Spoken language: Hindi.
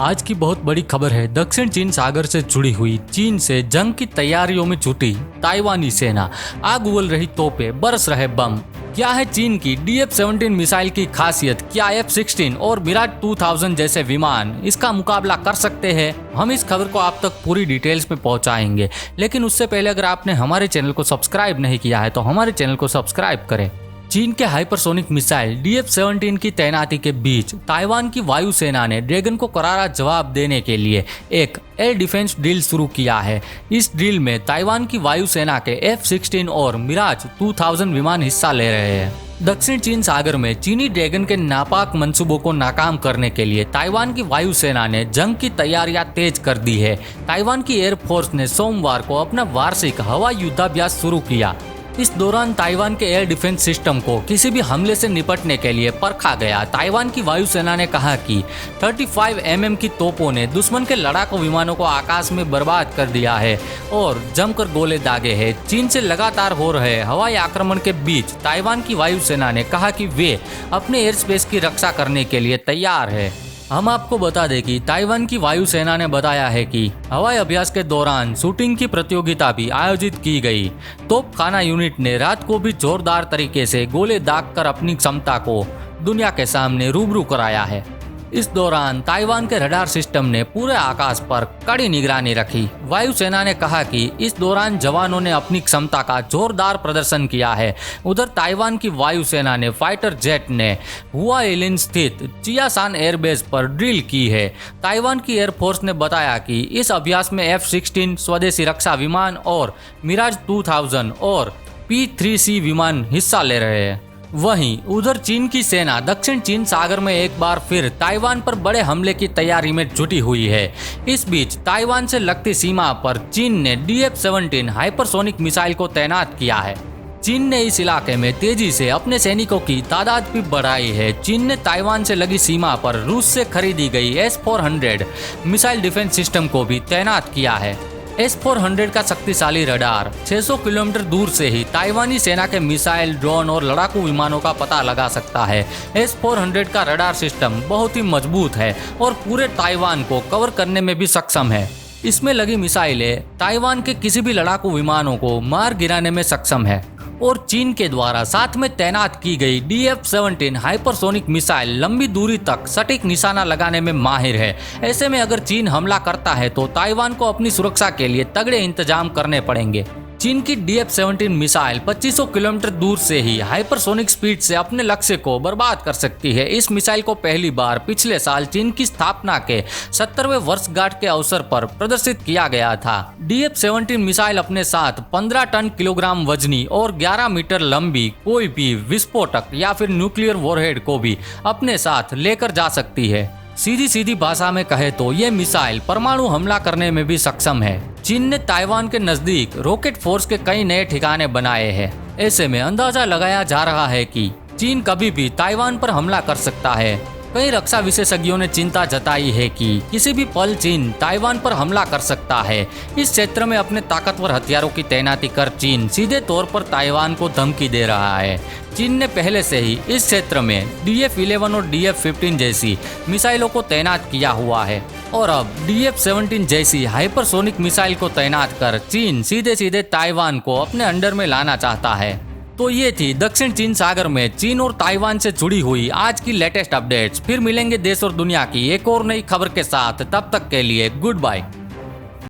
आज की बहुत बड़ी खबर है। दक्षिण चीन सागर से जुड़ी हुई चीन से जंग की तैयारियों में जुटी ताइवानी सेना, आग उगल रही तोपें, बरस रहे बम। क्या है चीन की DF-17 मिसाइल की खासियत? क्या F-16 और मिराज 2000 जैसे विमान इसका मुकाबला कर सकते हैं? हम इस खबर को आप तक पूरी डिटेल्स में पहुंचाएंगे, लेकिन उससे पहले अगर आपने हमारे चैनल को सब्सक्राइब नहीं किया है तो हमारे चैनल को सब्सक्राइब करें। चीन के हाइपरसोनिक मिसाइल DF-17 की तैनाती के बीच ताइवान की वायुसेना ने ड्रैगन को करारा जवाब देने के लिए एक एयर डिफेंस ड्रिल शुरू किया है। इस ड्रिल में ताइवान की वायुसेना के F-16 और मिराज 2000 विमान हिस्सा ले रहे हैं। दक्षिण चीन सागर में चीनी ड्रैगन के नापाक मंसूबों को नाकाम करने के लिए ताइवान की वायुसेना ने जंग की तैयारियां तेज कर दी है। ताइवान की एयरफोर्स ने सोमवार को अपना वार्षिक हवाई युद्धाभ्यास शुरू किया। इस दौरान ताइवान के एयर डिफेंस सिस्टम को किसी भी हमले से निपटने के लिए परखा गया। ताइवान की वायुसेना ने कहा कि 35 mm की तोपों ने दुश्मन के लड़ाकू विमानों को आकाश में बर्बाद कर दिया है और जमकर गोले दागे हैं। चीन से लगातार हो रहे हवाई आक्रमण के बीच ताइवान की वायुसेना ने कहा कि वे अपने एयर स्पेस की रक्षा करने के लिए तैयार है। हम आपको बता दें कि ताइवान की वायुसेना ने बताया है कि हवाई अभ्यास के दौरान शूटिंग की प्रतियोगिता भी आयोजित की गई। तोपखाना यूनिट ने रात को भी जोरदार तरीके से गोले दागकर अपनी क्षमता को दुनिया के सामने रूबरू कराया है। इस दौरान ताइवान के रडार सिस्टम ने पूरे आकाश पर कड़ी निगरानी रखी। वायुसेना ने कहा कि इस दौरान जवानों ने अपनी क्षमता का जोरदार प्रदर्शन किया है। उधर ताइवान की वायुसेना ने फाइटर जेट ने हुआइलिन स्थित चियासान एयरबेस पर ड्रिल की है। ताइवान की एयरफोर्स ने बताया कि इस अभ्यास में F-16 स्वदेशी रक्षा विमान और मिराज 2000 और P-3C विमान हिस्सा ले रहे हैं। वहीं उधर चीन की सेना दक्षिण चीन सागर में एक बार फिर ताइवान पर बड़े हमले की तैयारी में जुटी हुई है। इस बीच ताइवान से लगती सीमा पर चीन ने DF-17 हाइपरसोनिक मिसाइल को तैनात किया है। चीन ने इस इलाके में तेजी से अपने सैनिकों की तादाद भी बढ़ाई है। चीन ने ताइवान से लगी सीमा पर रूस से खरीदी गई S-400 मिसाइल डिफेंस सिस्टम को भी तैनात किया है। S-400 का शक्तिशाली रडार 600 किलोमीटर दूर से ही ताइवानी सेना के मिसाइल, ड्रोन और लड़ाकू विमानों का पता लगा सकता है। S-400 का रडार सिस्टम बहुत ही मजबूत है और पूरे ताइवान को कवर करने में भी सक्षम है। इसमें लगी मिसाइलें ताइवान के किसी भी लड़ाकू विमानों को मार गिराने में सक्षम है और चीन के द्वारा साथ में तैनात की गई DF-17 हाइपरसोनिक मिसाइल लंबी दूरी तक सटीक निशाना लगाने में माहिर है। ऐसे में अगर चीन हमला करता है तो ताइवान को अपनी सुरक्षा के लिए तगड़े इंतजाम करने पड़ेंगे। चीन की DF-17 मिसाइल 2500 किलोमीटर दूर से ही हाइपरसोनिक स्पीड से अपने लक्ष्य को बर्बाद कर सकती है। इस मिसाइल को पहली बार पिछले साल चीन की स्थापना के 70वें वर्षगांठ के अवसर पर प्रदर्शित किया गया था। DF-17 मिसाइल अपने साथ 15 टन किलोग्राम वजनी और 11 मीटर लंबी कोई भी विस्फोटक या फिर न्यूक्लियर वॉरहेड को भी अपने साथ लेकर जा सकती है। सीधी भाषा में कहे तो ये मिसाइल परमाणु हमला करने में भी सक्षम है। चीन ने ताइवान के नजदीक रॉकेट फोर्स के कई नए ठिकाने बनाए हैं। ऐसे में अंदाजा लगाया जा रहा है कि चीन कभी भी ताइवान पर हमला कर सकता है। कई रक्षा विशेषज्ञों ने चिंता जताई है कि किसी भी पल चीन ताइवान पर हमला कर सकता है। इस क्षेत्र में अपने ताकतवर हथियारों की तैनाती कर चीन सीधे तौर पर ताइवान को धमकी दे रहा है। चीन ने पहले से ही इस क्षेत्र में DF-11 और DF-15 जैसी मिसाइलों को तैनात किया हुआ है और अब DF-17 जैसी हाइपरसोनिक मिसाइल को तैनात कर चीन सीधे ताइवान को अपने अंडर में लाना चाहता है। तो ये थी दक्षिण चीन सागर में चीन और ताइवान से जुड़ी हुई आज की लेटेस्ट अपडेट्स। फिर मिलेंगे देश और दुनिया की एक और नई खबर के साथ। तब तक के लिए गुड बाय।